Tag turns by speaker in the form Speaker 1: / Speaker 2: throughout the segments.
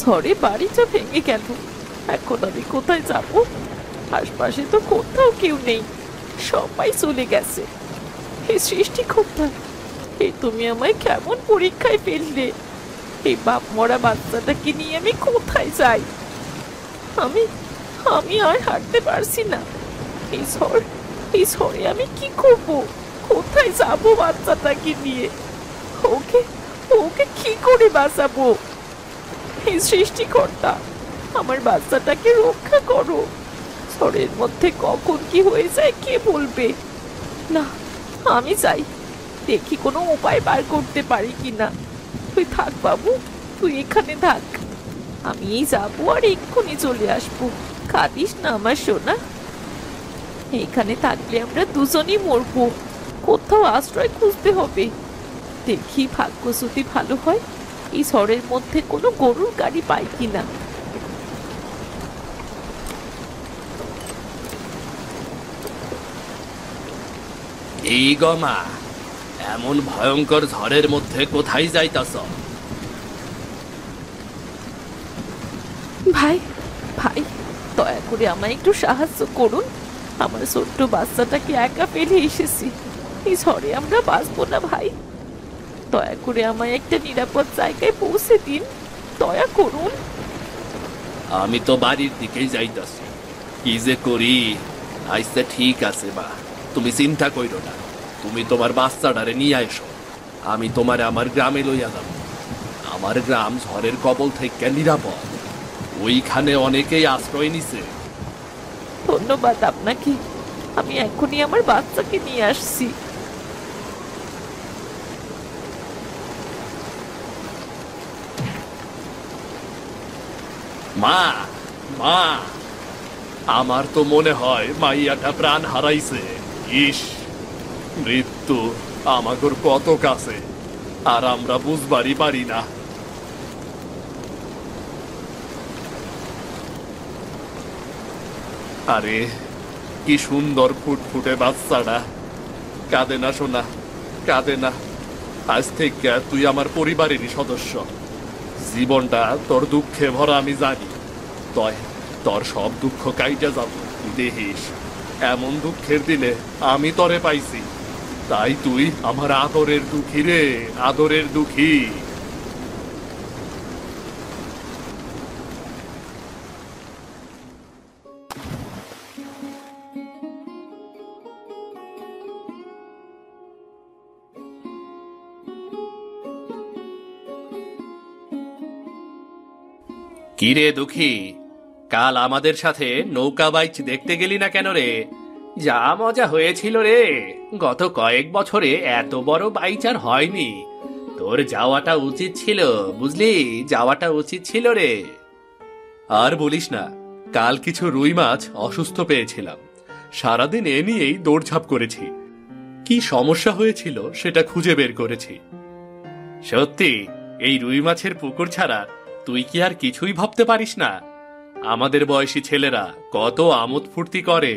Speaker 1: ঝড়ে বাড়িটা ভেঙে গেল। এখন আমি কোথায় যাব? আশপাশে তো কোথাও কেউ নেই, সবাই চলে গেছে। হে সৃষ্টিকর্তা, এই তুমি আমায় কেমন পরীক্ষায় ফেললে? এই বাপ মরা বাচ্চাটাকে নিয়ে আমি কোথায় যাই? আমি আমি আর হাঁটতে পারছি না। এই ঝড়, এই ঝড়ে আমি কি করব? কোথায় যাব বাচ্চাটাকে নিয়ে? ওকে ওকে কি করে বাঁচাবো? হে সৃষ্টিকর্তা, আমার বাচ্চাটাকে রক্ষা করো। ঝড়ের মধ্যে কখন কি হয়ে যায় কে বলবে? না, আমি চাই, দেখি কোনো উপায় বার করতে পারি কিনা। তুই থাক বাবু, তুই এখানে থাক। আমি যাবো আর এক্ষুনি চলে আসবো। কাঁদিস না আমার সোনা। এইখানে থাকলে আমরা দুজনই মরবো। কোথাও আশ্রয় খুঁজতে হবে। দেখি ভাগ্য যদি ভালো হয়, এই ঝড়ের মধ্যে কোনো গরুর গাড়ি পাই কিনা।
Speaker 2: এই গমা, এমন ভয়ঙ্কর ঝড়ের মধ্যে কোথায় যাইতাছ?
Speaker 1: ভাই, ভাই, দয়া করে আমায় একটু সাহায্য করুন। আমার ছোট্ট বাচ্চাটাকে একা ফেলে এসেছি। এই ঝড়ে আমরা বাঁচবো না ভাই। দয়া করে আমায় একটা নিরাপদ জায়গায় পৌঁছে দিন, দয়া করুন।
Speaker 2: আমি তো বাড়ির দিকেই যাইতাছি। কি যে করি? আইসা ঠিক আছে মা, তুমি চিন্তা কইরো না। তুমি তোমার বাচ্চাটারে নিয়ে এসো, আমি তোমারে আমার গ্রামে লইয়া যাব। আমার গ্রাম ঝড়ের কবল থেকে নিরাপদ। ওইখানে অনেকেই আশ্রয় নিছে।
Speaker 1: ধন্যবাদ আপনাকে। আমি এখনই আমার বাচ্চাকে নিয়ে আসছি।
Speaker 2: মা, মা, আমার তো মনে হয় মাইয়াটা প্রাণ হারাইছে। ইস, মৃত্যু আমাগর কত কাছে, আর আমরা বুঝবারই পারি না। আরে কি সুন্দর ফুটফুটে বাচ্চাটা। কাঁদে না সোনা, কাঁদে না। আজ থেকে তুই আমার পরিবারেরই সদস্য। জীবনটা তোর দুঃখে ভরা আমি জানি। তয় তোর সব দুঃখ কাইটা যাব, দেখিস। এমন দুঃখের দিনে আমি তরে পাইছি, তাই তুই আমার আদরের দুঃখী রে, আদরের দুঃখী। কিরে দুঃখী, কাল আমাদের সাথে নৌকা বাইচ দেখতে গেলি না কেন রে? যা মজা হয়েছিল রে! গত কয়েক বছরে এত বড় বাইচ আর হয়নি। তোর যাওয়াটা উচিত ছিল, বুঝলি? যাওয়াটা উচিত ছিল রে। আর বলিস না, কাল কিছু রুই মাছ অসুস্থ পেয়েছিলাম। সারাদিন এ নিয়েই দৌড়ঝাঁপ করেছি। কি সমস্যা হয়েছিল সেটা খুঁজে বের করেছি। সত্যি, এই রুই মাছের পুকুর ছাড়া তুই কি আর কিছুই ভাবতে পারিস না? আমাদের বয়সী ছেলেরা কত আমোদ ফুর্তি করে,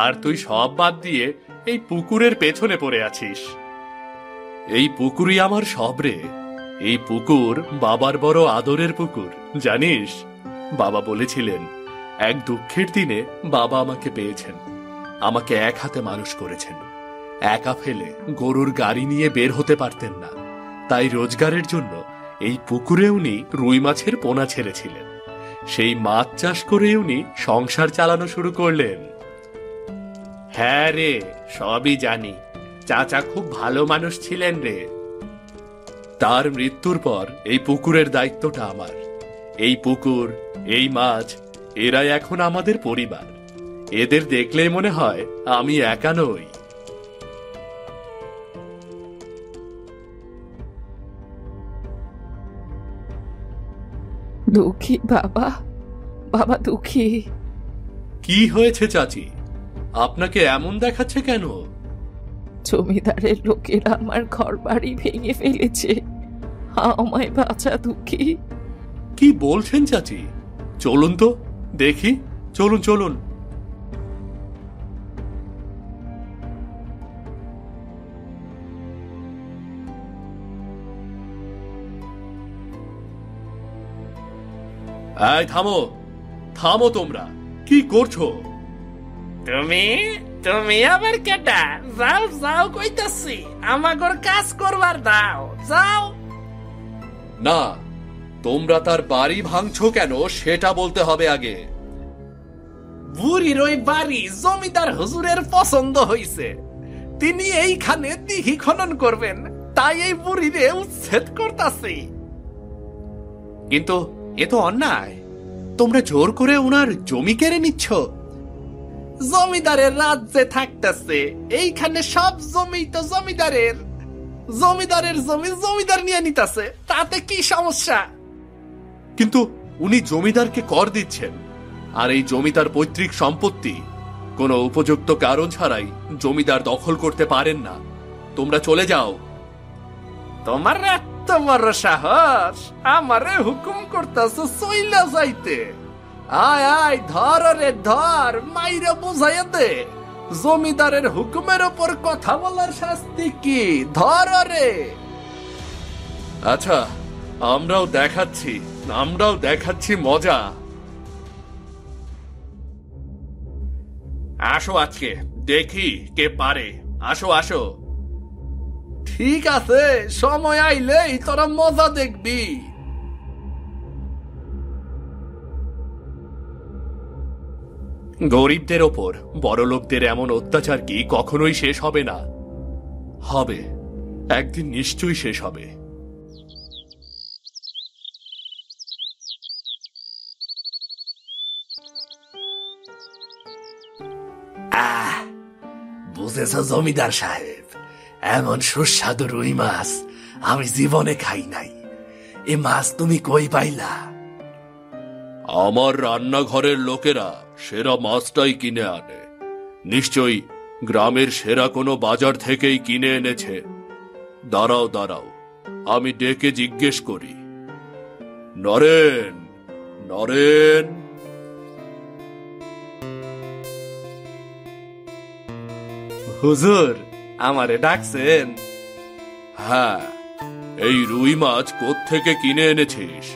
Speaker 2: আর তুই সব বাদ দিয়ে এই পুকুরের পেছনে পড়ে আছিস। এই পুকুরই আমার সব রে। এই পুকুর বাবার বড় আদরের পুকুর, জানিস? বাবা বলেছিলেন, এক দুঃখের দিনে বাবা আমাকে পেয়েছেন, আমাকে এক হাতে মানুষ করেছেন। একা ফেলে গরুর গাড়ি নিয়ে বের হতে পারতেন না, তাই রোজগারের জন্য এই পুকুরে উনি রুই মাছের পোনা ছেড়েছিলেন। সেই মাছ চাষ করে উনি সংসার চালানো শুরু করলেন। হ্যাঁ রে, সবই জানি। চাচা খুব ভালো মানুষ ছিলেন রে। তার মৃত্যুর পর এই পুকুরের দায়িত্বটা আমার। এই পুকুর, এই মাছ, এরাই এখন আমাদের পরিবার। এদের দেখলেই মনে হয় আমি একা নই।
Speaker 1: দুঃখী বাবা, বাবা দুঃখী।
Speaker 2: কি হয়েছে চাচি? আপনাকে এমন দেখাচ্ছে কেন?
Speaker 1: জমিদারের লোকেরা আমার ঘর বাড়ি ভেঙে ফেলেছে। আমায় বাঁচা দুঃখী।
Speaker 2: কি বলছেন চাচি? চলুন তো দেখি, চলুন চলুন। এই থামো, থামো, তোমরা কি করছো?
Speaker 3: তুমি তুমি আবার কেটা? যাও যাও কইতাছি, আমাগর কাজ করবার দাও, যাও।
Speaker 2: না, তোমরা তার বাড়ি ভাঙছো কেন সেটা বলতে হবে আগে।
Speaker 3: বুড়ির ওই বাড়ি জমিদার হুজুরের পছন্দ হইছে, তিনি এইখানে দিঘি খনন করবেন, তাই এই বুড়িরে উচ্ছেদ করতাছি।
Speaker 2: কিন্তু এ তো অন্যায়, তোমরা জোর করে ওনার জমি কেড়ে নিচ্ছ।
Speaker 3: জমিদারের রাজ্যে থাকতেছে, এইখানে সব জমি তো জমিদারের, জমিদারের জমি জমিদার নিয়ে নিতেছে, তাতে কি সমস্যা?
Speaker 2: কিন্তু উনি জমিদারকে কর দিচ্ছেন, আর এই জমি তার পৈতৃক সম্পত্তি। কোনো উপযুক্ত কারণ ছাড়াই জমিদার দখল করতে পারেন না। তোমরা চলে যাও।
Speaker 3: তোমার এত বড় সাহস, আমারে হুকুম করতেছ চইলা যাইতে? আয় আয়, ধর রে ধর, মাইরে বুঝাইয়া দে। জমিদারের হুকুমের ওপর কথা বলার শাস্তি কি? ধর রে।
Speaker 2: আচ্ছা, আমরাও দেখাচ্ছি মজা। আসো, আজকে দেখি কে পারে। আসো আসো।
Speaker 3: ঠিক আছে, সময় আইলেই তোরা মজা দেখবি।
Speaker 2: গরিবদের ওপর বড়লোকদের এমন অত্যাচার কি কখনোই শেষ হবে না? হবে, একদিন নিশ্চয়ই শেষ হবে।
Speaker 3: বুঝেছ জমিদার সাহেব, এমন সুস্বাদু রুই মাছ আমি জীবনে খাই নাই। এ মাছ তুমি কই পাইলা?
Speaker 2: আমার রান্নাঘরের লোকেরা সেরা মাছটাই কিনে আনে। নিশ্চয়ই গ্রামের সেরা কোনো বাজার থেকেই কিনে এনেছে। দাঁড়াও দাঁড়াও, আমি ডেকে জিজ্ঞেস করি। নরেন, নরেন।
Speaker 3: হুজুর, আমারে ডাকছেন?
Speaker 2: হ্যাঁ, এই রুই মাছ কোত্থেকে কিনে এনেছিস?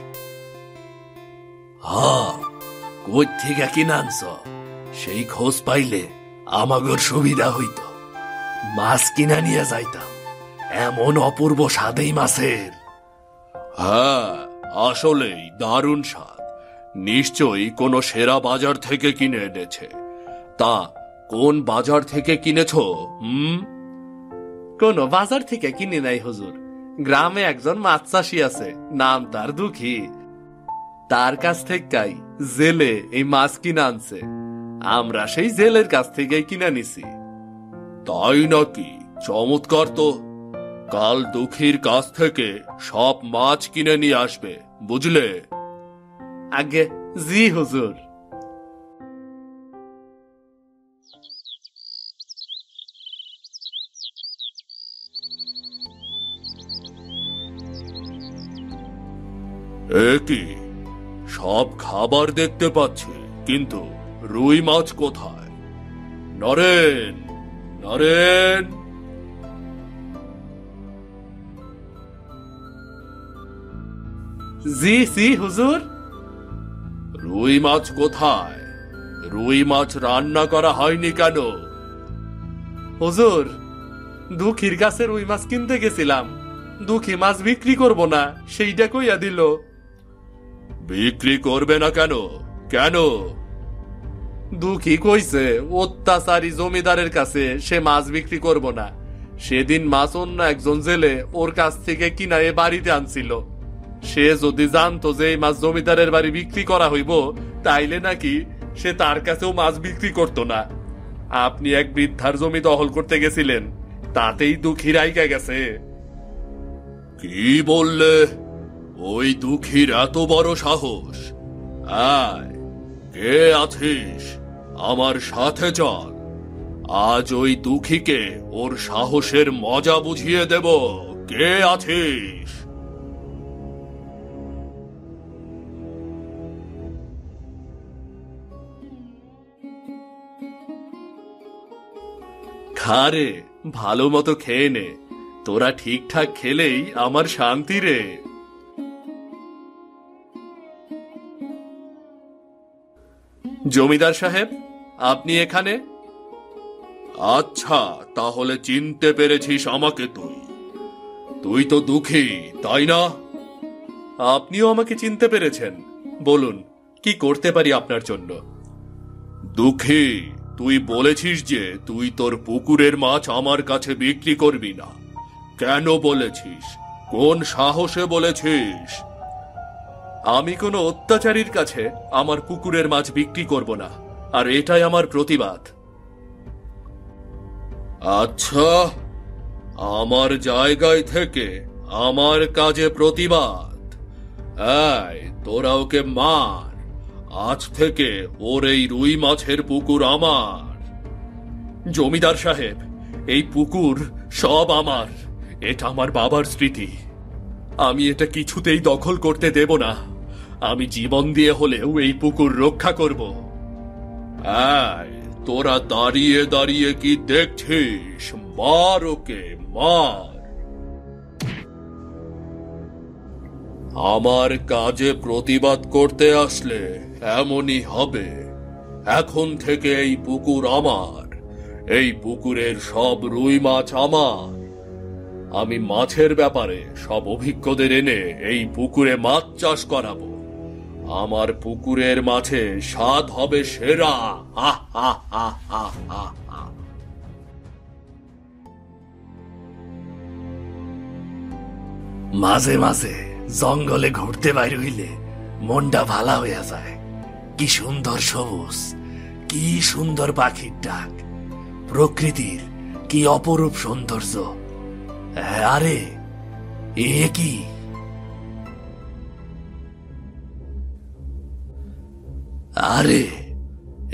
Speaker 3: কই থেকে কিনে আনছ? সেই খোঁজ পাইলে আমাগর সুবিধা হইত, মাছ কিনা নিয়ে যাইতাম। এমন অপূর্ব স্বাদেই মাছের।
Speaker 2: হ্যাঁ, আসলেই দারুণ স্বাদ। নিশ্চয়ই কোনো সেরা বাজার থেকে কিনে এনেছে। তা কোন বাজার থেকে কিনেছো?
Speaker 3: কোন বাজার থেকে কিনে নাই হুজুর। গ্রামে একজন মাছ চাষী আছে, নাম তার দুঃখী। তার কাছ থেকেই জেলে এই মাছ কিনে আনছে। আমরা সেই জেলের কাছ থেকেই কিনে নিছি।
Speaker 2: তাই নাকি? চমৎকার তো। কাল দুঃখীর কাছ থেকে সব মাছ কিনে নিয়ে আসবে, বুঝলে?
Speaker 3: আগে জি হুজুর।
Speaker 2: কি সব খাবার দেখতে পাচ্ছি, কিন্তু রুই মাছ কোথায়? নরেন, নরেন।
Speaker 3: জি জি হুজুর।
Speaker 2: রুই মাছ কোথায়? রুই মাছ রান্না করা হয়নি কেন?
Speaker 3: হুজুর, দুঃখীর কাছে রুই মাছ কিনতে গেছিলাম, দুঃখী মাছ বিক্রি করব না সেইটা কইয়া দিল।
Speaker 2: বিক্রি করবে না কেন? কেন?
Speaker 3: দুঃখী কইছে অত্যাচারী জমিদারের কাছে সে মাছ বিক্রি করব না। সেদিন মাছ অন্য একজন জেলে ওর কাছ থেকে কিনা এ বাড়িতে আনছিল। সে যদি জানতো যে এই মাছ জমিদারের বাড়ি বিক্রি করা হইব, তাইলে নাকি সে তার কাছেও মাছ বিক্রি করতো না। আপনি এক বৃদ্ধার জমি দখল করতে গেছিলেন, তাতেই দুঃখী রাইগা গেছে।
Speaker 2: কি বললে? ওই দুঃখীর এত বড় সাহস? আয়, কে আছিস? আমার সাথে চল। আজ ওই দুঃখীকে ওর সাহসের মজা বুঝিয়ে দেব। কে আছিস?
Speaker 3: খারে, ভালো মতো খেয়ে নে। তোরা ঠিকঠাক খেলেই আমার শান্তি রে। জমিদার সাহেব, আপনি এখানে? আচ্ছা, তাহলে চিনতে পেরেছিস আমাকে? তুই তুই তো দুঃখী, তাই না? আপনিও আমাকে চিনতে পেরেছেন। বলুন, কি করতে পারি আপনার জন্য? দুঃখী, তুই বলেছিস যে তুই তোর পুকুরের মাছ আমার কাছে বিক্রি করবি না। কেন বলেছিস? কোন সাহসে বলেছিস? আমি কোনো অত্যাচারীর কাছে আমার পুকুরের মাছ বিক্রি করব না, আর এটাই আমার প্রতিবাদ। আচ্ছা, আমার জায়গায় থেকে আমার কাজে প্রতিবাদ? এই, তোরা ওকে মার। আজ থেকে ওর এই রুই মাছের পুকুর আমার। জমিদার সাহেব, এই পুকুর সব আমার। এটা আমার বাবার স্মৃতি। আমি এটা কিছুতেই দখল করতে দেব না। আমি জীবন দিয়ে হলেও এই পুকুর রক্ষা করব। এই, তোরা দাঁড়িয়ে দাঁড়িয়ে কি দেখছিস? মার ওকে, মার। আমার কাজে প্রতিবাদ করতে আসলে এমনই হবে। এখন থেকে এই পুকুর আমার। এই পুকুরের সব রুই মাছ আমার। আমি মাছের ব্যাপারে সব অভিজ্ঞদের এনে এই পুকুরে মাছ চাষ করাবো। আমার পুকুরের মাছে স্বাদ হবে সেরা। আহ আহ আহ আহ আহ আহ।
Speaker 2: মাঝে মাঝে জঙ্গলে ঘুরতে বাইর হইলে মনটা ভালা হইয়া যায়। কি সুন্দর সবুজ, কি সুন্দর পাখির ডাক, প্রকৃতির কি অপরূপ সৌন্দর্য। আরে এ কি? আরে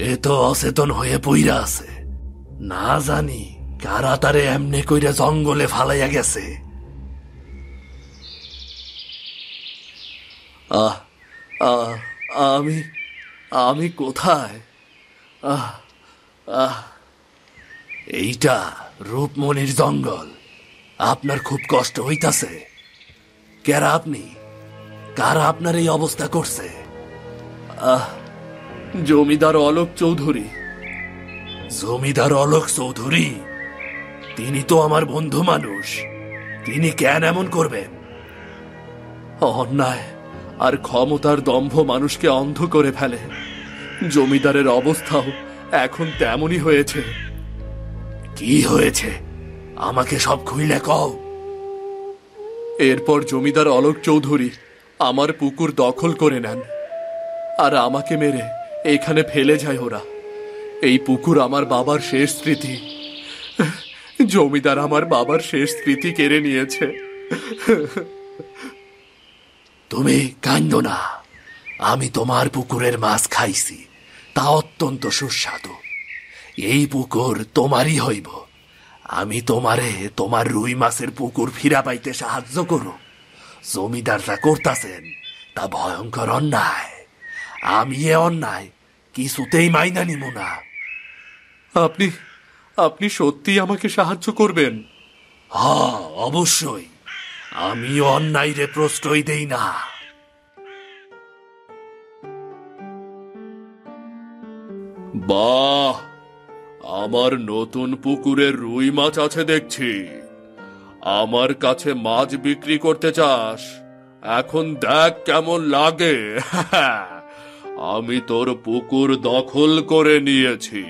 Speaker 2: এ তো অচেতন হয়ে পইরা আছে। না জানি কারা তারে এমনি কইরা জঙ্গলে ফালাইয়া গেছে। আহ আহ আমি আমি কোথায়? আহ আহ এইটা রূপমণির জঙ্গল। আপনার খুব কষ্ট হইতাছে? কেরা আপনি? কারা আপনার এই অবস্থা করছে?
Speaker 3: জমিদার অলোক চৌধুরী।
Speaker 2: জমিদার অলোক চৌধুরী? তিনি তো আমার বন্ধু মানুষ। তিনি কেন এমন করবেন?
Speaker 3: অন্যায় আর ক্ষমতার দম্ভ মানুষকে অন্ধ করে ফেলে। জমিদারের অবস্থাও এখন তেমনই হয়েছে।
Speaker 2: কি হয়েছে আমাকে সব খুইলে কও।
Speaker 3: এরপর জমিদার অলোক চৌধুরী আমার পুকুর দখল করে নেন, আর আমাকে মেরে এখানে ফেলে যায় ওরা। এই পুকুর আমার বাবার শেষ স্মৃতি। জমিদার আমার বাবার শেষ স্মৃতি কেড়ে নিয়েছে।
Speaker 2: তুমি কান্দো না। আমি তোমার পুকুরের মাছ খাইছি, তা অত্যন্ত সুস্বাদু। এই পুকুর তোমারই হইব। আমি তোমারে তোমার রুই মাছের পুকুর ফিরা পাইতে সাহায্য করো। জমিদার যা করতাছেন তা ভয়ঙ্কর অন্যায়। আমি এ অন্যায় কিছুতেই মাইনা নিব না।
Speaker 3: আপনি আপনি সত্যি আমাকে সাহায্য করবেন?
Speaker 2: হ্যাঁ, অবশ্যই। আমি অন্যায়রে প্রশ্রয় দেই না।
Speaker 3: বাহ, আমার নতুন পুকুরের রুই মাছ আছে দেখছি। আমার কাছে মাছ বিক্রি করতে চাস? এখন দেখ কেমন লাগে। আমি তোর পুকুর দখল করে নিয়েছি।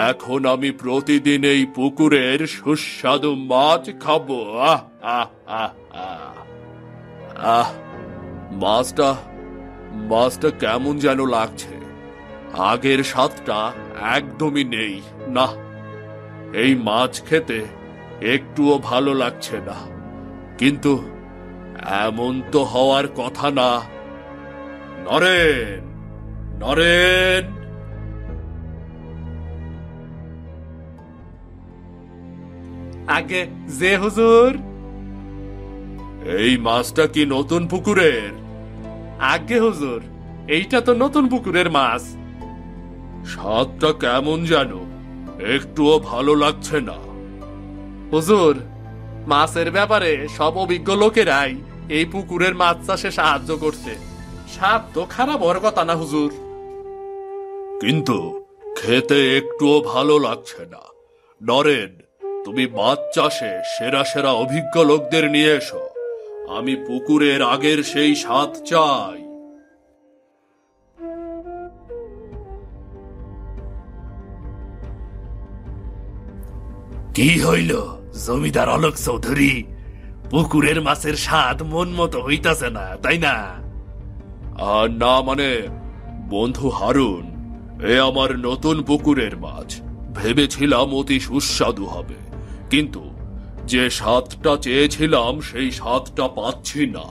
Speaker 3: এখন আমি প্রতিদিন এই পুকুরের সুস্বাদু মাছ খাবো। আহ আহ আহ আহ আহ মাছটা কেমন যেন লাগছে। আগের স্বাদটা একদমই নেই। না, এই মাছ খেতে একটুও ভালো লাগছে না। কিন্তু এমন তো হওয়ার কথা না। নরেন, নরেন!
Speaker 2: আগে যে হুজুর।
Speaker 3: এই মাছটা কি নতুন পুকুরের?
Speaker 2: আগে হুজুর, এইটা তো নতুন পুকুরের মাছ।
Speaker 3: স্বাদটা কেমন যেন একটুও ভালো লাগছে না।
Speaker 2: হুজুর, মাছের ব্যাপারে সব অভিজ্ঞ লোকেরাই এই পুকুরের মাছ চাষে সাহায্য করছে। স্বাদ তো খারাপ হওয়ার কথা না হুজুর।
Speaker 3: কিন্তু খেতে একটুও ভালো লাগছে না। নরেন, তুমি মাছ চাষে সেরা সেরা অভিজ্ঞ লোকদের নিয়ে এসো। আমি পুকুরের আগের সেই স্বাদ চাই।
Speaker 2: কি হইল জমিদার অলোক চৌধুরী? পুকুরের মাছের স্বাদ মন মতো হইতাছে না, তাই না?
Speaker 3: আর না মানে, বন্ধু হারুন, এ আমার নতুন পুকুরের মাছ। ভেবেছিলাম অতি সুস্বাদু হবে, কিন্তু যে স্বাদটা চেয়েছিলাম সেই স্বাদটা পাচ্ছি না।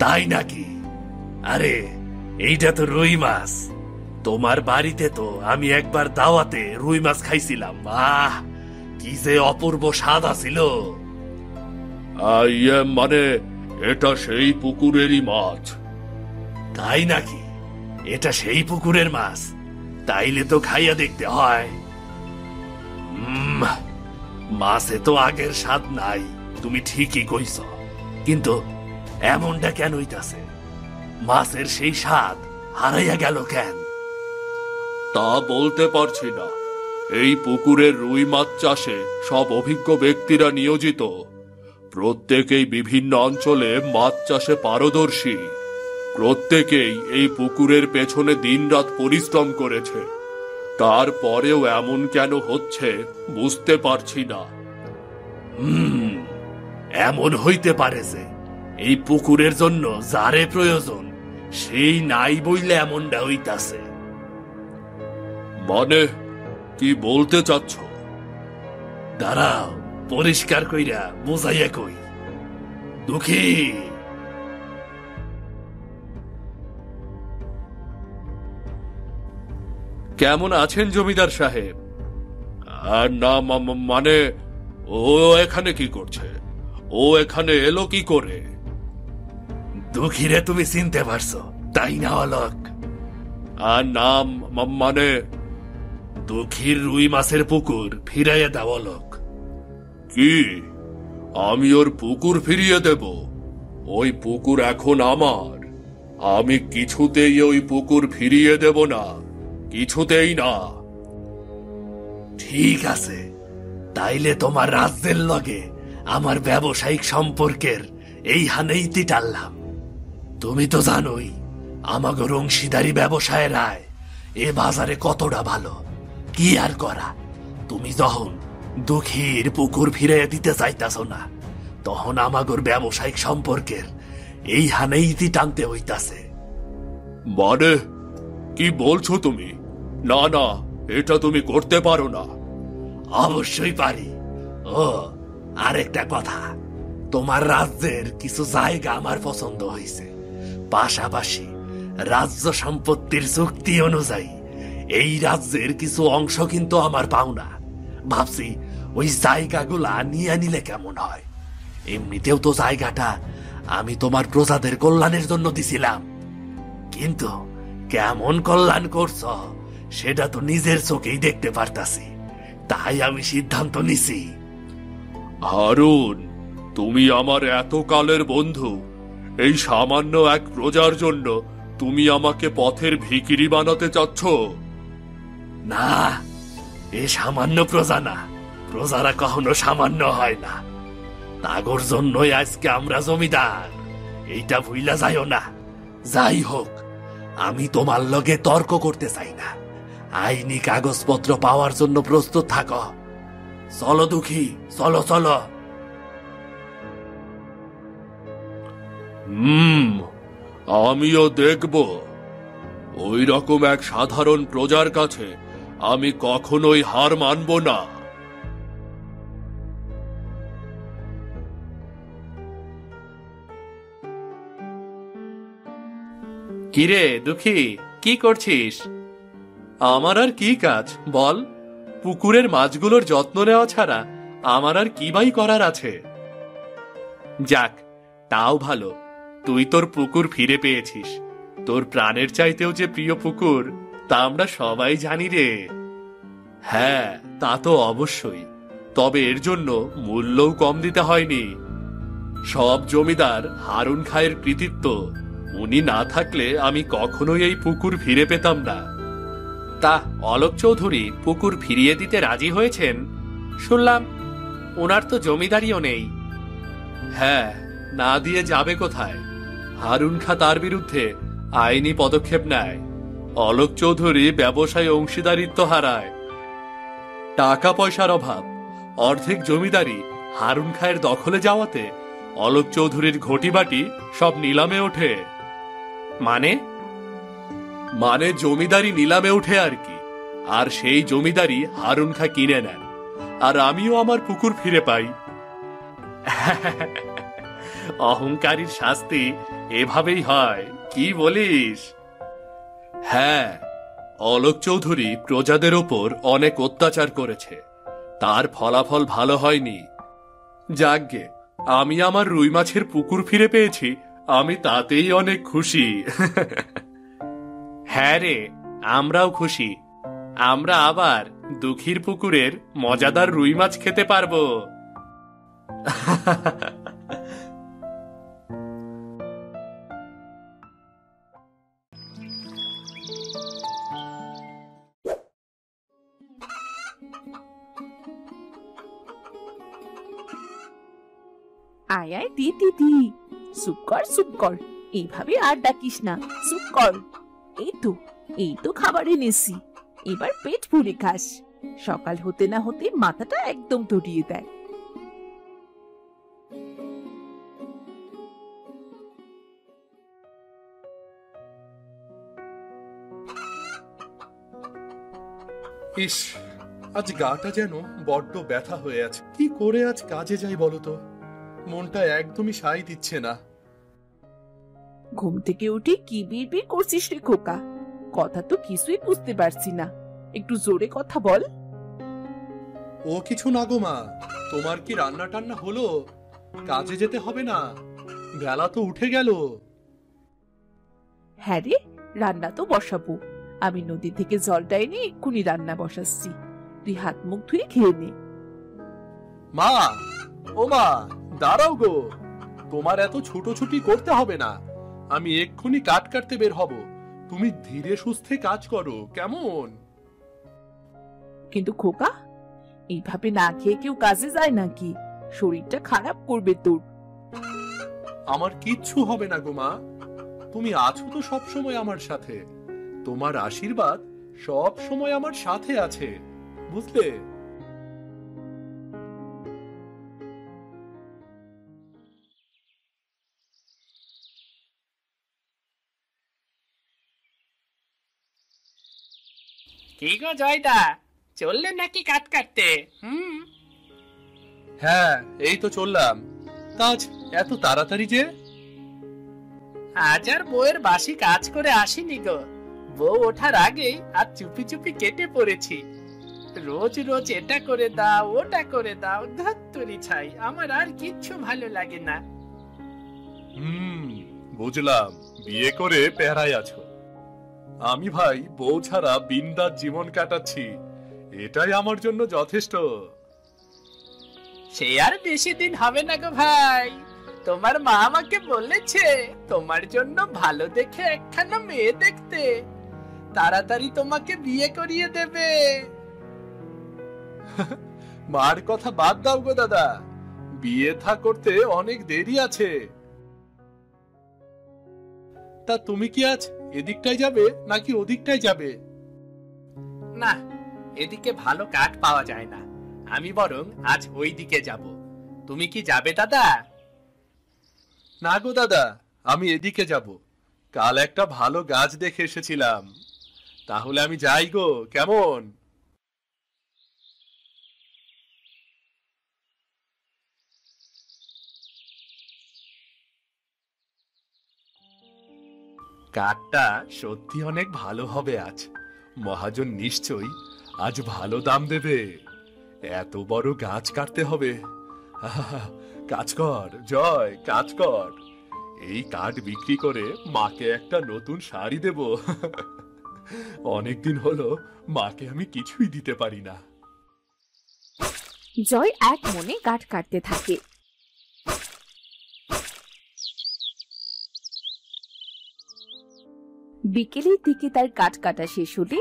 Speaker 2: তাই নাকি? আরে, এইটা তো রুই মাছ। তোমার বাড়িতে তো আমি একবার দাওয়াতে রুই মাছ খাইছিলাম। আহ, কি যে অপূর্ব স্বাদ আছিল।
Speaker 3: মানে, এটা সেই পুকুরেরই মাছ।
Speaker 2: তাই নাকি? এটা সেই পুকুরের মাছ? তাইলে তো খাইয়া দেখতে হয়। মাছে তো আগের স্বাদ নাই, তুমি ঠিকই কইছ। কিন্তু এমনটা কেন হইতাছে? মাছের সেই স্বাদ হারাইয়া গেল কেন?
Speaker 3: তা বলতে পারছি না। এই পুকুরের রুই মাছ চাষে সব অভিজ্ঞ ব্যক্তিরা নিয়োজিত। প্রত্যেকেই বিভিন্ন অঞ্চলে মাছ চাষে পারদর্শী। প্রত্যেকেই এই পুকুরের পেছনে দিনরাত পরিশ্রম করেছে। তারপরেও এমন কেন হচ্ছে বুঝতে পারছি না।
Speaker 2: এমন হইতে পারে যে এই পুকুরের জন্য যারে প্রয়োজন সেই নাই বইলে এমনটা হইতাছে।
Speaker 3: মানে, কি বলতে চাচ্ছ?
Speaker 2: দাঁড়াও, পরিষ্কার কইরা বুঝাইয়া কই। দুঃখী,
Speaker 3: কেমন আছেন জমিদার সাহেব? আর না মানে, ও এখানে কি করছে? ও এখানে এলো কি করে?
Speaker 2: দুঃখীরে তুমি চিনতে পারছো, তাই না অলোক?
Speaker 3: আর নাম মানে,
Speaker 2: দুঃখীর রুই মাছের পুকুর ফিরাইয়া দাও অলোক।
Speaker 3: কি? আমি ওর পুকুর ফিরিয়ে দেব? ওই পুকুর এখন আমার। আমি কিছুতেই ওই পুকুর ফিরিয়ে দেব না, কিছুতেই না।
Speaker 2: ঠিক আছে, তাইলে তোমার রাজ্যের লগে আমার ব্যবসায়িক সম্পর্কের এই হানেইতি টানলাম। তুমি তো জানোই আমাগো অংশীদারি ব্যবসায়ের আয় এ বাজারে কতটা ভালো। কি আর করা, তুমি যখন দুঃখীর পুকুর ফিরাইয়া দিতে চাইতাছ না, তখন আমাগোর ব্যবসায়িক সম্পর্কের এই হানেইতি টানতে হইতাছে।
Speaker 3: মানে, কি বলছো তুমি? না না, এটা তুমি করতে পারো না।
Speaker 2: অবশ্যই পারি। ও, আরেকটা কথা, তোমার রাজ্যের কিছু জায়গা আমার পছন্দ হয়েছে। পাশাপাশি রাজ্য সম্পত্তির চুক্তি অনুযায়ী এই রাজ্যের কিছু অংশ কিন্তু আমার পাওনা। ভাবছি ওই জায়গাগুলা নিয়ে নিলে কেমন হয়। এমনিতেও তো জায়গাটা আমি তোমার প্রজাদের কল্যাণের জন্য দিছিলাম, কিন্তু কেমন কল্যাণ করছ সেটা তো নিজের চোখেই দেখতে পারতাছি। তাই আমি সিদ্ধান্ত নিছি।
Speaker 3: হারুন, তুমি আমার এতকালের বন্ধু। এই সামান্য এক প্রজার জন্য তুমি আমাকে পথের ভিখিরি বানাতে চাচ্ছ?
Speaker 2: না, এ সামান্য প্রজা না। প্রজারা কখনো সামান্য হয় না। তাগর জন্যই আজকে আমরা জমিদার, এইটা ভুইলা যাইও না। যাই হোক, আমি তোমার লগে তর্ক করতে চাই না। আইনি কাগজপত্র পাওয়ার জন্য প্রস্তুত থাকো। চলো দুঃখী, চলো চলো।
Speaker 3: আমিও দেখব। ওই রকম এক সাধারণ প্রজার কাছে আমি কখনোই হার মানব না।
Speaker 2: কিরে দুঃখী, কি করছিস?
Speaker 3: আমার আর কি কাজ বল? পুকুরের মাছগুলোর যত্ন নেওয়া ছাড়া আমার আর কি বাই করার আছে?
Speaker 2: যাক, তাও ভালো, তুই তোর পুকুর ফিরে পেয়েছিস। তোর প্রাণের চাইতেও যে প্রিয় পুকুর, তা আমরা সবাই জানি রে।
Speaker 3: হ্যাঁ, তা তো অবশ্যই। তবে এর জন্য মূল্যও কম দিতে হয়নি। সব জমিদার হারুন খায়ের কৃতিত্ব। উনি না থাকলে আমি কখনোই এই পুকুর ফিরে পেতাম না।
Speaker 2: তা অলোক চৌধুরী পুকুর ফিরিয়ে দিতে রাজি হয়েছেন? শুনলাম ওনার তো জমিদারিও নেই।
Speaker 3: হ্যাঁ, না দিয়ে যাবে কোথায়? হারুন খা তার বিরুদ্ধে আইনি পদক্ষেপ নেয়। অলোক চৌধুরী ব্যবসায় অংশীদারিত্ব হারায়। টাকা পয়সার অভাব, অর্ধেক জমিদারি হারুন খায়ের দখলে যাওয়াতে অলোক চৌধুরীর ঘটিবাটি সব নিলামে ওঠে।
Speaker 2: মানে?
Speaker 3: মানে জমিদারি নিলামে ওঠে আর কি। আর সেই জমিদারি হারুন খা কিনে নেন, আর আমিও আমার পুকুর ফিরে পাই।
Speaker 2: অহংকারীর শাস্তি এভাবেই হয়, কি বলিস?
Speaker 3: হ্যাঁ, অলোক চৌধুরী প্রজাদের ওপর অনেক অত্যাচার করেছে, তার ফলাফল ভালো হয়নি। যাকগে, আমি আমার রুই মাছের পুকুর ফিরে পেয়েছি, আমি তাতেই অনেক খুশি।
Speaker 2: হ্যাঁ রে, আমরাও খুশি। আমরা আবার দুঃখীর পুকুরের মজাদার রুই মাছ খেতে পারবো।
Speaker 1: আয় আয় দি দিদি, চুপ কর চুপ কর, এইভাবে আর ডাকিস না, চুপ কর। এই তো খাবার এনেছি, এবার পেট ভরে খাস। সকাল হতে না হতে মাথাটা একদম ধরিয়ে দেয়।
Speaker 3: ইস, আজ গাটা যেন বড্ড ব্যথা হয়ে আছে। কি করে আজ কাজে যাই বলতো? মনটা একদমই সায় দিচ্ছে না।
Speaker 1: ঘুম থেকে উঠে কি বিড়বিড় করছিস রে খোকা? কথা তো কিছুই বুঝতে পারছি না, একটু জোরে কথা বল।
Speaker 3: ও কিছু না গো মা, তোমার কি রান্না টান্না হলো? কাজে যেতে হবে না, বেলা তো উঠে গেল।
Speaker 1: হ্যাঁ রে, রান্না তো বসাবো। আমি নদী থেকে জলটা এনে এক্ষুনি রান্না বসাচ্ছি, তুই হাত মুখ ধুয়ে খেয়ে নে।
Speaker 3: মা, ও মা, দাঁড়াও গো, তোমার এত ছুটোছুটি করতে হবে না, আমি এক্ষুনি কাট কাটতে বের হব। তুমি ধীরে সুস্থে কাজ করো, কেমন?
Speaker 1: কিন্তু খোকা, এইভাবে না খেয়ে কেউ কাজে যায় নাকি? শরীরটা খারাপ করবে তোর।
Speaker 3: আমার কিচ্ছু হবে না গো মা, তুমি আছো তো সব সময় আমার সাথে। তোমার আশীর্বাদ সব সময় আমার সাথে আছে, বুঝলে?
Speaker 2: কি গো জয়দা, চললে নাকি কাট কাটতে?
Speaker 3: হ্যাঁ, এই তো চললাম। তা আজ এত তাড়াতাড়ি যে?
Speaker 2: আজ আর বউয়ের বাসি কাজ করে আসিনি গো। বউ ওঠার আগেই আর চুপি চুপি কেটে পড়েছি। রোজ রোজ এটা করে দাও ওটা করে দাও, ধত্তরি ছাই, আমার আর কিচ্ছু ভালো লাগে না।
Speaker 3: বুঝলাম, বিয়ে করে পেহারায় আছো। আমি ভাই বউ ছাড়া বিন্দাস জীবন কাটাচ্ছি, এটাই আমার জন্য যথেষ্ট।
Speaker 2: সে আর বেশি দিন হবে না গো ভাই। তোমার মা আমাকে বলেছে তোমার জন্য ভালো দেখে একখানা মেয়ে দেখতে, তাড়াতাড়ি তোমাকে বিয়ে করিয়ে দেবে।
Speaker 3: মার কথা বাদ দাও গো দাদা, বিয়ে থা করতে অনেক দেরি আছে। তা তুমি কি আজ এদিকটাই যাবে নাকি ওদিকটাই যাবে?
Speaker 2: না, এদিকে ভালো কাঠ পাওয়া যায় না, আমি বরং আজ ওই দিকে যাব। তুমি কি যাবে দাদা?
Speaker 3: না গো দাদা, আমি এদিকে যাব। কাল একটা ভালো গাছ দেখে এসেছিলাম, তাহলে আমি যাই গো, কেমন? কাঠটা সত্যি অনেক ভালো হবে আজ, মহাজন নিশ্চয়ই আজ ভালো দাম দেবে। এত বড় গাছ কাটতে হবে। আহা, কাজ কর জয়, কাজ কর। এই কাঠ বিক্রি করে মাকে একটা নতুন শাড়ি দেব। অনেকদিন হলো মাকে আমি কিছুই দিতে পারি না।
Speaker 1: জয় এক মনে কাঠ কাটতে থাকে। বিকেলের দিকে তার কাঠ কাটা শেষ হলে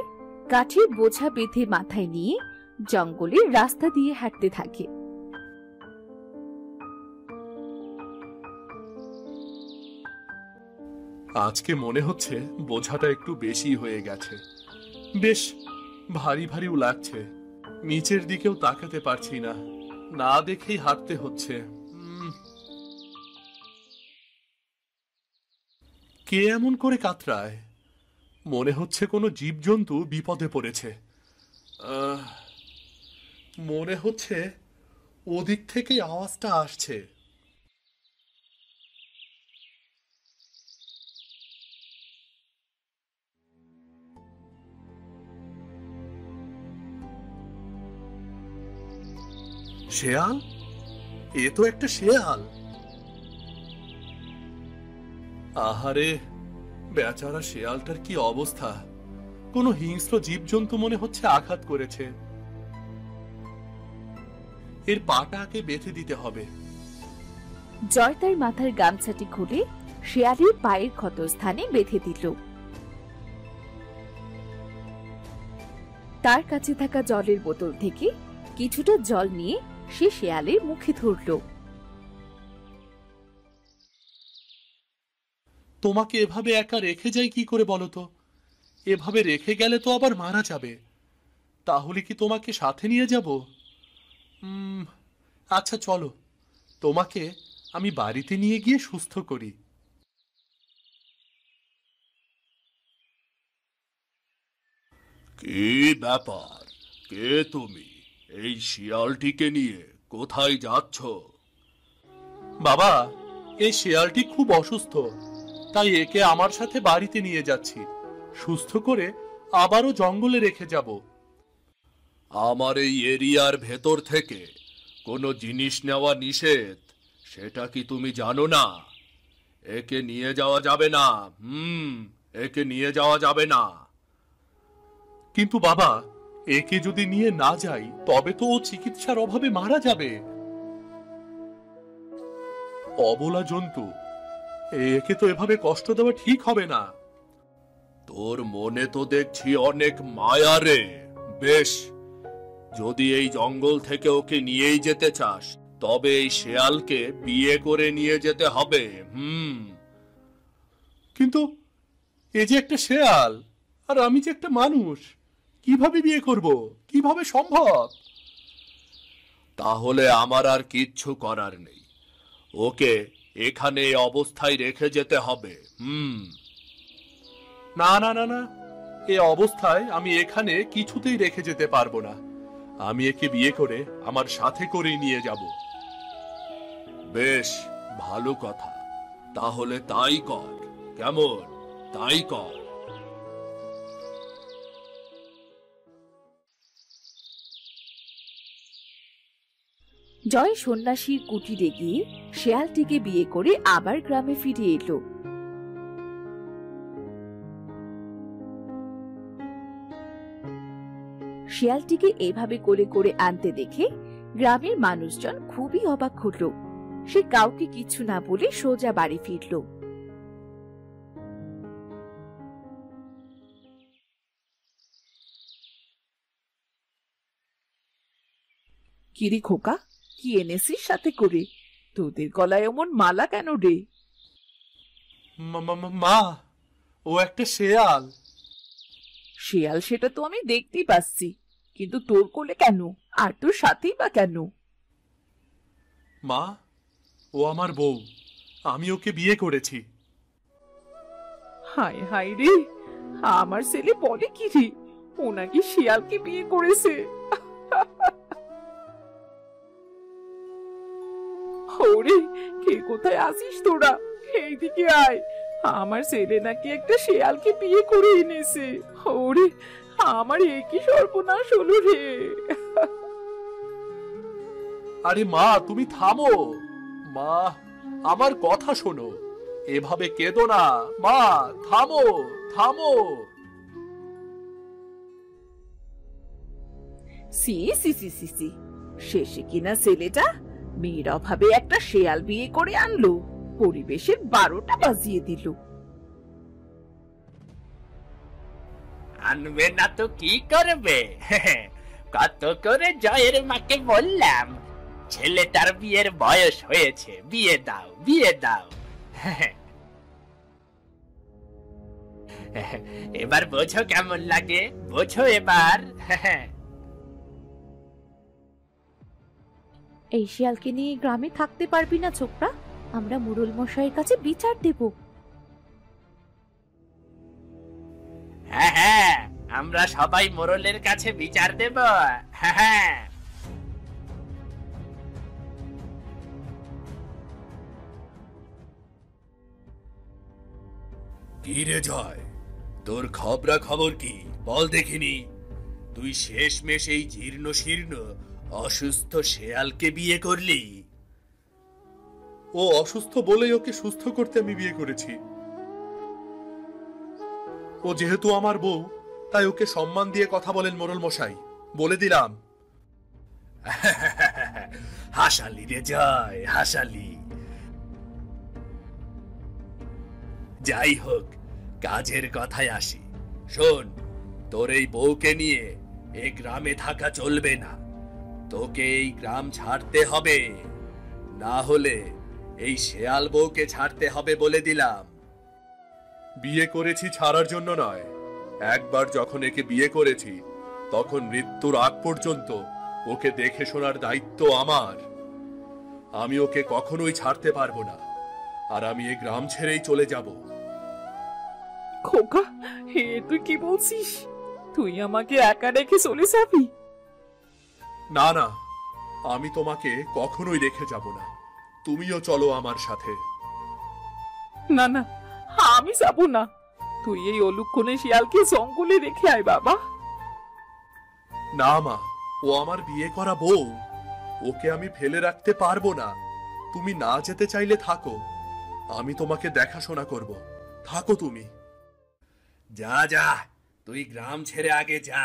Speaker 4: কাঠের বোঝা বেঁধে মাথায় নিয়ে জঙ্গলের রাস্তা দিয়ে হাঁটতে থাকে।
Speaker 3: আজকে মনে হচ্ছে বোঝাটা একটু বেশি হয়ে গেছে, বেশ ভারী ভারীও লাগছে। নিচের দিকেও তাকাতে পারছি না, না দেখেই হাঁটতে হচ্ছে। কে এমন করে কাতরায়? মনে হচ্ছে কোনো জীবজন্তু বিপদে পড়েছে। মনে হচ্ছে ওদিক থেকে আওয়াজটা আসছে। শেয়াল? এ তো একটা শেয়াল। আহারে, বেচারা শেয়ালটার কি অবস্থা! কোনো হিংস্র জীবজন্তু মনে হচ্ছে আঘাত করেছে। এর পাটাকে বেঁধে দিতে হবে।
Speaker 4: জয় তার মাথার গামছাটি খুলে শেয়ালের পায়ের ক্ষতস্থানে বেঁধে দিল। তার কাছে থাকা জলের বোতল থেকে কিছুটা জল নিয়ে সে শেয়ালের মুখে ধরল।
Speaker 3: তোমাকে এভাবে একা রেখে যাই কি করে বলো তো? এভাবে রেখে গেলে তো আবার মারা যাবে। তাহলে কি তোমাকে সাথে নিয়ে যাব? আচ্ছা চলো, তোমাকে আমি বাড়িতে নিয়ে গিয়ে সুস্থ করি। কি ব্যাপার? কে তুমি? এই শিয়ালটিকে নিয়ে কোথায় যাচ্ছ? বাবা, এই শিয়ালটি খুব অসুস্থ, তাই একে আমার সাথে বাড়িতে নিয়ে যাচ্ছি। সুস্থ করে আবারও জঙ্গলে রেখে যাব। আমার এই এরিয়ার ভেতর থেকে কোনো জিনিস নেওয়া নিষেধ, সেটা কি তুমি জানো না? একে নিয়ে যাওয়া যাবে না। একে নিয়ে যাওয়া যাবে না। কিন্তু বাবা, একে যদি নিয়ে না যাই তবে তো ও চিকিৎসার অভাবে মারা যাবে। অবলা জন্তু, একে তো এভাবে কষ্ট দেওয়া ঠিক হবে না। তোর মনে তো দেখছি অনেক মায়া রে। বেশ, যদি এই জঙ্গল থেকে ওকে নিয়েই যেতে চাস তবে এই শেয়ালকে বিয়ে করে নিয়ে যেতে হবে। কিন্তু এ যে একটা শেয়াল আর আমি যে একটা মানুষ, কিভাবে বিয়ে করব? কিভাবে সম্ভব? তাহলে আমার আর কিচ্ছু করার নেই, ওকে এখানে এই অবস্থায় রেখে যেতে হবে। না না না না, এ অবস্থায় আমি এখানে কিছুতেই রেখে যেতে পারবো না। আমি একে বিয়ে করে আমার সাথে করেই নিয়ে যাব। বেশ, ভালো কথা, তাহলে তাই কর। কেমন? তাই কর।
Speaker 4: জয় সন্ন্যাসীর কুটিরে গিয়ে শেয়ালটিকে বিয়ে করে আবার গ্রামে ফিরে এলো। শিয়ালটিকে এভাবে করে করে আনতে দেখে গ্রামের মানুষজন খুবই অবাক হলো। সে কাউকে কিছু না বলে সোজা বাড়ি ফিরল।
Speaker 1: কিরে খোকা, কি এনেছিস সাথে করে? তোদের গলায় এমন মালা কেন রে?
Speaker 3: মা, ও একটা শেয়াল।
Speaker 1: শেয়াল সেটা তো আমি দেখতেই পাচ্ছি, কিন্তু তোর কোলে কেন? আর তোর সাথেই বা কেন?
Speaker 3: মা, ও আমার বউ, আমি ওকে বিয়ে করেছি।
Speaker 1: হায় হায় রে, আমার ছেলে বলে কি রে? ও নাকি শিয়ালকে বিয়ে করেছে? ওরে, কে কোথায় আসিস তোরা? এইদিকে আয়, আমার ছেলে নাকি একটা শিয়ালকে বিয়ে করে এনেছে। ওরে, আমার একই সর্বনাশ হলো রে।
Speaker 3: আরে মা, তুমি থামো। মা, আমার কথা শোনো, এভাবে কেঁদো না। মা, থামো থামো।
Speaker 1: সি সি সি সি সি, শেষে কিনা ছেলেটা মেয়ের অভাবে একটা শেয়াল বিয়ে করে আনলো, পরিবেশের 12টা বাজিয়ে দিল।
Speaker 2: মানবে না তো কি করবে? কত করে জয়ের মাকে বললাম, ছেলেটার বিয়ের বয়স হয়েছে, বিয়ে দাও, বিয়ে দাও। এবার বোঝো কেমন লাগে, বোঝো এবার।
Speaker 4: এই শিয়ালকে নিয়ে গ্রামে থাকতে পারবি না ছোকরা, আমরা মোড়ল মশাইয়ের কাছে বিচার দেব।
Speaker 2: হ্যাঁ হ্যাঁ, আমরা সবাই মোড়লের কাছে বিচার দেব। হ্যাঁ হ্যাঁ।
Speaker 3: কি রে জয়, তোর খবরা খবর কি বল দেখিনি? তুই শেষমেশ এই জীর্ণ শীর্ণ অসুস্থ শেয়ালকে বিয়ে করলি? ও অসুস্থ বলেই ওকে সুস্থ করতে আমি বিয়ে করেছি। ও যেহেতু আমার বউ, তাই ওকে সম্মান দিয়ে কথা বলেন মোড়ল মশাই, বলে দিলাম। হাসালি রে জয়, হাসালি। যাই হোক, কাজের কথায় আসি। শোন, তোর এই বউকে নিয়ে এই গ্রামে থাকা চলবে না। তোকে এই গ্রাম ছাড়তে হবে, না হলে এই শেয়াল বউকে ছাড়তে হবে বলে দিলাম। বিয়ে করেছি ছাড়ার জন্য নয়, একবার যখন একে বিয়ে করেছি তখন মৃত্যুর আগ পর্যন্ত ওকে দেখে শোনার দায়িত্ব আমার। আমি ওকে কখনোই ছাড়তে পারবো না, আর আমি এই গ্রাম ছেড়েই চলে যাব।
Speaker 1: খোকা, হে তুই কি বলছিস? তুই আমাকে একা রেখে চলে যাবি?
Speaker 3: না না, আমি তোমাকে কখনোই রেখে যাব না, তুমিও চলো আমার সাথে।
Speaker 1: না না, আমি যাব না। তুই এই অলুক্ষণে শিয়ালকে জঙ্গলে রেখে আয় বাবা।
Speaker 3: না মা, ও আমার বিয়ে করা বউ, ওকে আমি ফেলে রাখতে পারবো না। তুমি না যেতে চাইলে থাকো, আমি তোমাকে দেখাশোনা করব। থাকো তুমি। যা যা, তুই গ্রাম ছেড়ে আগে যা।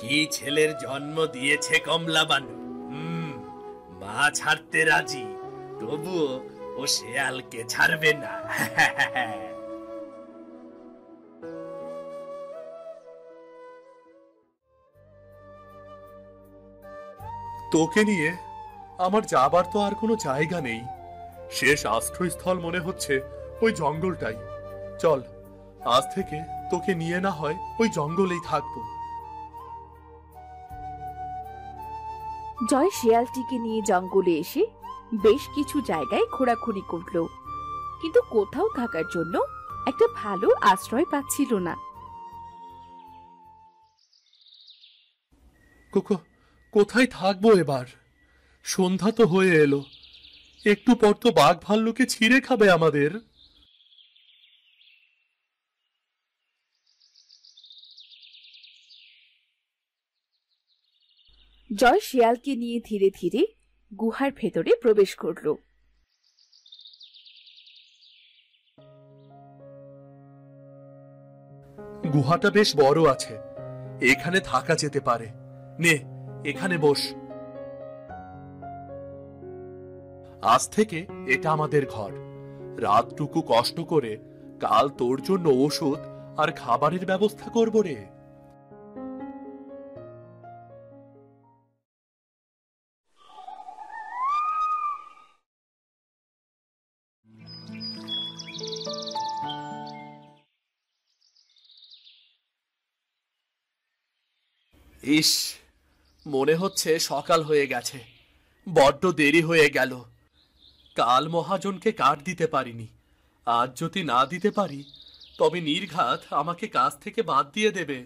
Speaker 3: কি ছেলের জন্ম দিয়েছে কমলাবানু, মা ছাড়তে রাজি, তবুও ও শেয়ালকে ছাড়বে না। তোকে নিয়ে আমার যাবার তো আর কোনো জায়গা নেই। শেষ আশ্রয়স্থল মনে হচ্ছে ওই জঙ্গলটাই। চল, আজ থেকে তোকে নিয়ে না হয় ওই জঙ্গলেই থাকবো।
Speaker 4: জয় শিয়ালটিকে নিয়ে জঙ্গলে এসে বেশ কিছু জায়গায় ঘোরাঘুরি করলো, কিন্তু কোথাও থাকার জন্য একটা ভালো আশ্রয় পাচ্ছিল না।
Speaker 3: কোথায় থাকবো এবার? সন্ধ্যা তো হয়ে এলো, একটু পর তো বাঘ ভাল্লুকে ছিঁড়ে খাবে আমাদের।
Speaker 4: জয় শিয়ালকে নিয়ে ধীরে ধীরে গুহার ভেতরে প্রবেশ করলো।
Speaker 3: গুহাটা বেশ বড় আছে, এখানে থাকা যেতে পারে। নে, এখানে বস। আজ থেকে এটা আমাদের ঘর। রাতটুকু কষ্ট করে কাল তোর জন্য ওষুধ আর খাবারের ব্যবস্থা করব রে। ইস, মনে হচ্ছে সকাল হয়ে গেছে, বড্ড দেরি হয়ে গেল। কাল মহাজনকে কাঠ দিতে পারিনি, আজ যদি না দিতে পারি তবে নির্ঘাত আমাকে কাজ থেকে বাদ দিয়ে দেবে।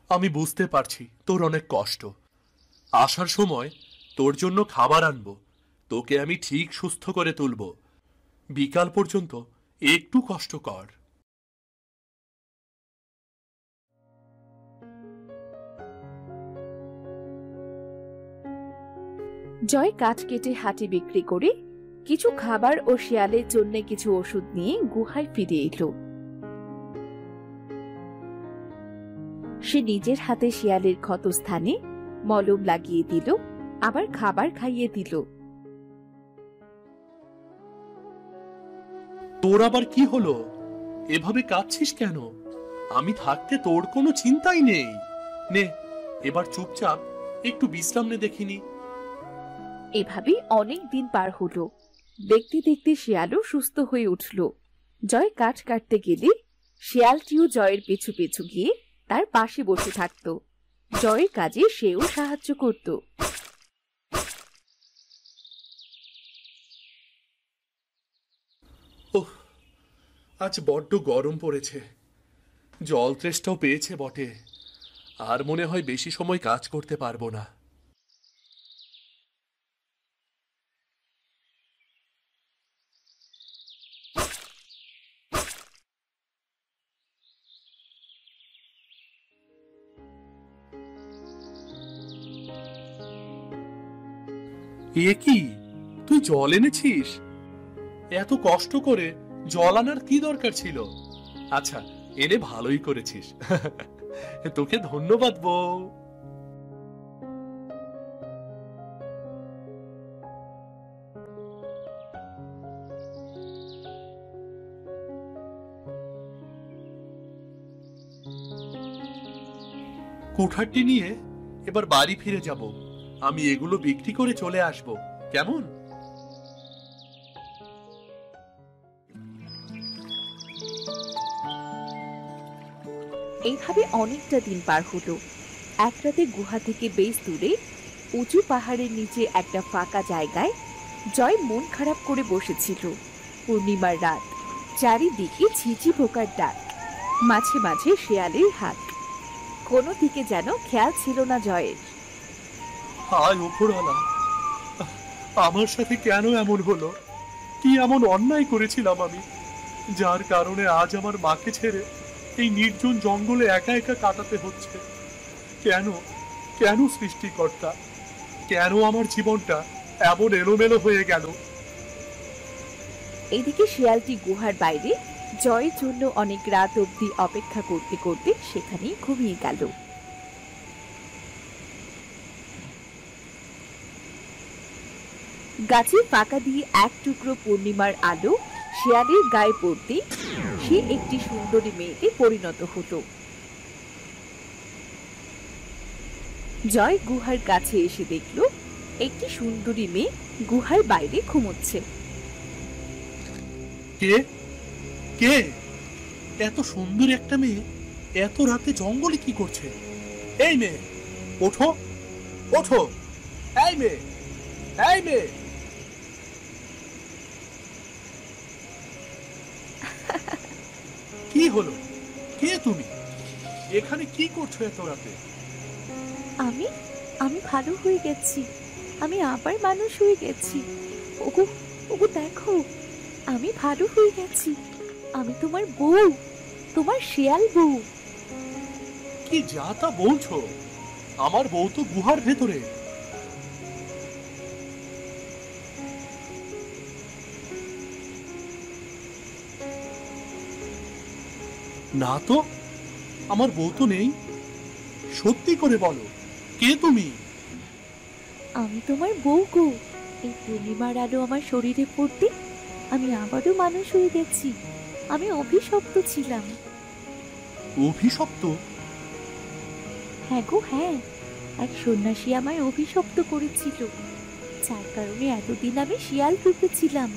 Speaker 3: আমি বুঝতে পারছি তোর অনেক কষ্ট। আসার সময় তোর জন্য খাবার আনবো, তোকে আমি ঠিক সুস্থ করে তুলব। বিকাল পর্যন্ত একটু কষ্ট কর।
Speaker 4: জয় কাঠ কেটে হাটে বিক্রি করে কিছু খাবার ও শিয়ালের জন্য কিছু ওষুধ নিয়ে গুহায় ফিরে এলো। সে নিজের হাতে শিয়ালের ক্ষতস্থানে মলম লাগিয়ে দিল, আবার খাবার খাইয়ে দিল।
Speaker 3: তোর আবার কি হলো? এভাবে কাঁদছিস কেন? আমি থাকতে তোর কোনো চিন্তাই নেই। নে, এবার চুপচাপ একটু বিশ্রাম নে দেখিনি।
Speaker 4: এভাবেই অনেক দিন পার হলো। দেখতে দেখতে শিয়ালও সুস্থ হয়ে উঠল। জয় কাঠ কাটতে গেলে শিয়ালটিও জয়ের পিছু পিছু গিয়ে তার পাশে বসে থাকত। জয়ের কাজে সেও সাহায্য করত।
Speaker 3: ওহ, আজ বড্ড গরম পড়েছে। জল তৃষ্ণাও পেয়েছে বটে। আর মনে হয় বেশি সময় কাজ করতে পারবো না। এ কি, তুই জল এনেছিস? এত কষ্ট করে জল আনার কি দরকার ছিল? আচ্ছা, এনে ভালোই করেছিস। তোকে ধন্যবাদ বউ। কুঠারটি নিয়ে এবার বাড়ি ফিরে যাব। আমি এগুলো বিক্রি করে চলে আসব, কেমন?
Speaker 4: এইভাবে অনেকটা দিন পার হলো। এক রাতে গুহা থেকে বেশ দূরে উঁচু পাহাড়ের নিচে একটা ফাঁকা জায়গায় জয় মন খারাপ করে বসেছিল। পূর্ণিমার রাত, চারিদিকে ঝিঝি পোকার ডাক, মাঝে মাঝে শেয়ালের হাত। কোনো দিকে যেন খেয়াল ছিল না জয়ের।
Speaker 3: হায় ওপরওয়ালা, আমার সাথে কেন এমন হলো? কি এমন অন্যায় করেছিলাম আমি, যার কারণে আজ আমার মাকে ছেড়ে এই নির্জন জঙ্গলে একা একা কাটাতে হচ্ছে? কেন কেন সৃষ্টিকর্তা, কেন আমার জীবনটা এমন এলোমেলো হয়ে গেল?
Speaker 4: এদিকে শিয়ালটি গুহার বাইরে জয়ের জন্য অনেক রাত অবধি অপেক্ষা করতে করতে সেখানেই ঘুমিয়ে গেল। গাছের ফাঁকা দিয়ে এক টুকরো পূর্ণিমার আলো শিয়ালের গায়ে পড়তে সে একটি সুন্দরী মেয়েতে পরিণত হলো। জয় গুহার কাছে এসে দেখল একটি সুন্দরী মেয়ে গুহার বাইরে ঘুমোচ্ছে।
Speaker 3: কে কে এত সুন্দর একটা মেয়ে এত রাতে জঙ্গলে কি করছে? এই মেয়ে, ওঠো ওঠো! এই মেয়ে, এই মেয়ে! কি হলো? কে তুমি? এখানে কি করছো এত রাতে?
Speaker 4: আমি আমি ভালো হয়ে গেছি। আমি আবার মানুষ হয়ে গেছি। ওগো ওগো দেখো, আমি ভালো হয়ে গেছি। আমি তোমার বউ, তোমার শেয়াল বউ।
Speaker 3: কি যা তা বলছো? আমার বউ তো গুহার ভেতরে। না তো, আমার বউ তো নেই। সত্যি করে বলো, কে তুমি?
Speaker 4: আমি তোমার বউ গো। এই পূর্ণিমার আলো আমার শরীরে পড়তে আমি আবারও মানুষ হয়ে গেছি। আমি অভিশপ্ত ছিলাম।
Speaker 3: অভিশপ্ত?
Speaker 4: হ্যাঁ গো হ্যাঁ, এক সন্ন্যাসী আমায় অভিশপ্ত করেছিল, যার কারণে এতদিন আমি শিয়াল রূপে ছিলাম।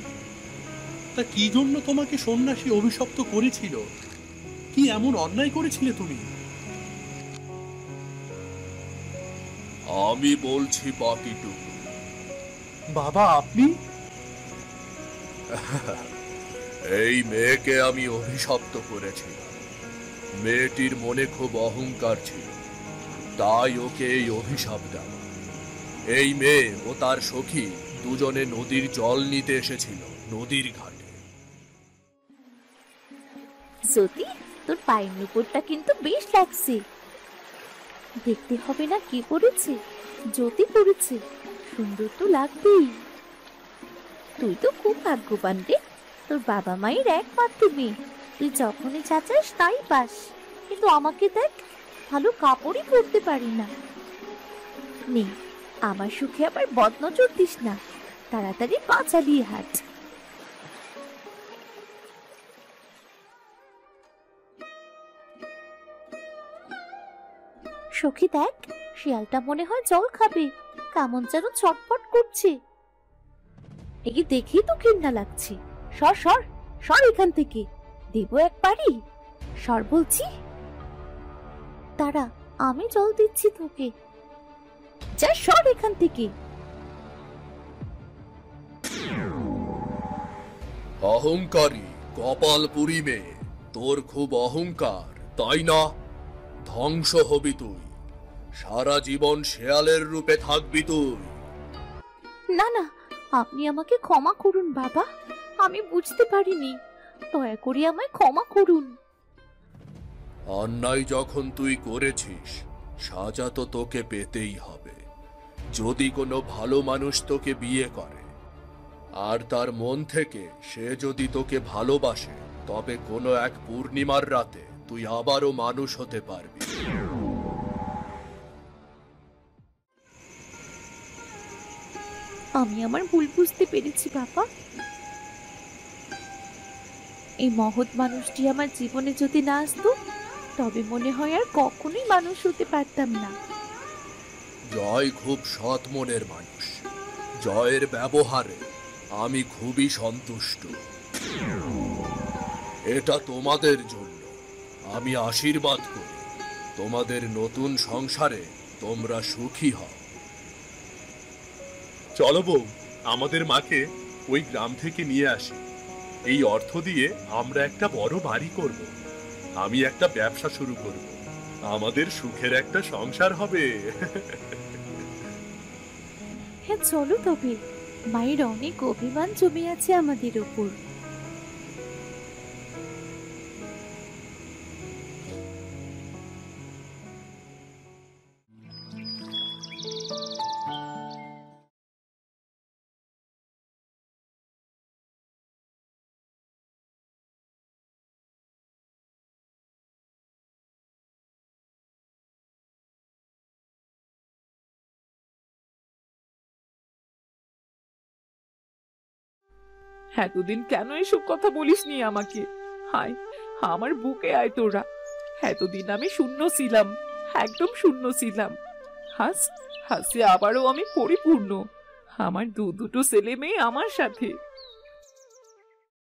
Speaker 3: তা কি জন্য তোমাকে সন্ন্যাসী অভিশপ্ত করেছিল? কি এমন অন্যায় করেছিলে তুমি?
Speaker 5: আমি বলছি বাকিটুকু।
Speaker 3: বাবা, আপনি?
Speaker 5: এই মেয়েকে আমি অভিশপ্ত করেছি। মেয়েটির মনে খুব অহংকার ছিল, তাই ওকে এই অভিশাপ দেওয়া। এই মেয়ে ও তার সখী দুজনে নদীর জল নিতে এসেছিল নদীর ঘাটে।
Speaker 4: জ্যোতি, তোর পায়ের নুপুরটা কিন্তু বেশ লাগছে। দেখতে হবে না কে পড়েছে? জ্যোতি পড়েছে, সুন্দর তো লাগবেই। তুই তো খুব ভাগ্যবান রে, তোর বাবা মায়ের একমাত্র মেয়ে। তুই যখনই যা চাস তাই পাস, কিন্তু আমাকে দেখ, ভালো কাপড়ই পরতে পারি না। নে, আমার সুখে আবার বদনজর দিস না, তাড়াতাড়ি পা চালিয়ে হাঁট। সখী দেখ, শিয়ালটা মনে হয় জল খাবে, কেমন যেন ছটফট করছে। একে দেখেই তো ঘৃণা লাগছে। সর সর সর এখান থেকে, দেবো একবারই, সর বলছি। দাঁড়া, আমি জল দিচ্ছি তোকে, যা সর এখান থেকে।
Speaker 5: অহংকারী কপালপুরী মেয়ে, তোর খুব অহংকার তাই না? ধ্বংস হবি তুই, সারা জীবন শেয়ালের রূপে থাকবি তুই।
Speaker 4: না না, আপনি আমাকে ক্ষমা করুন বাবা, আমি বুঝতে পারিনি, দয়া করে আমায় ক্ষমা করুন।
Speaker 5: অন্যায় যখন তুই করেছিস, সাজা তো তোকে পেতেই হবে। যদি কোনো ভালো মানুষ তোকে বিয়ে করে আর তার মন থেকে সে যদি তোকে ভালোবাসে, তবে কোনো এক পূর্ণিমার রাতে তুই আবারও মানুষ হতে পারবি।
Speaker 4: আমি আমার ভুল বুঝতে পেরেছি বাবা। এই মহৎ মানুষটি আমার জীবনে যদি না আসতো, তবে মনে হয় আর কখনোই মানুষ হতে পারতাম না।
Speaker 5: জয় খুব সৎ মনের মানুষ, জয়ের ব্যবহারে আমি খুবই সন্তুষ্ট। এটা তোমাদের জন্য আমি আশীর্বাদ করি, তোমাদের নতুন সংসারে তোমরা সুখী হও।
Speaker 3: চলো বউ, আমাদের মাকে ওই গ্রাম থেকে নিয়ে আসি। এই অর্থ দিয়ে আমরা একটা বড় বাড়ি করব, আমি একটা ব্যবসা শুরু করব, আমাদের সুখের একটা সংসার হবে।
Speaker 4: হ্যাঁ চলো তবে, মায়ের অনেক অভিমান জমে আছে আমাদের উপর।
Speaker 1: এতদিন কেন এসব কথা বলিসনি আমাকে? হায়, আমার বুকে আয় তোরা। এতদিন আমি শূন্য ছিলাম, একদম শূন্য ছিলাম। হাসে আবারও আমি পরিপূর্ণ। আমার দুটো ছেলে মেয়ে আমার সাথে।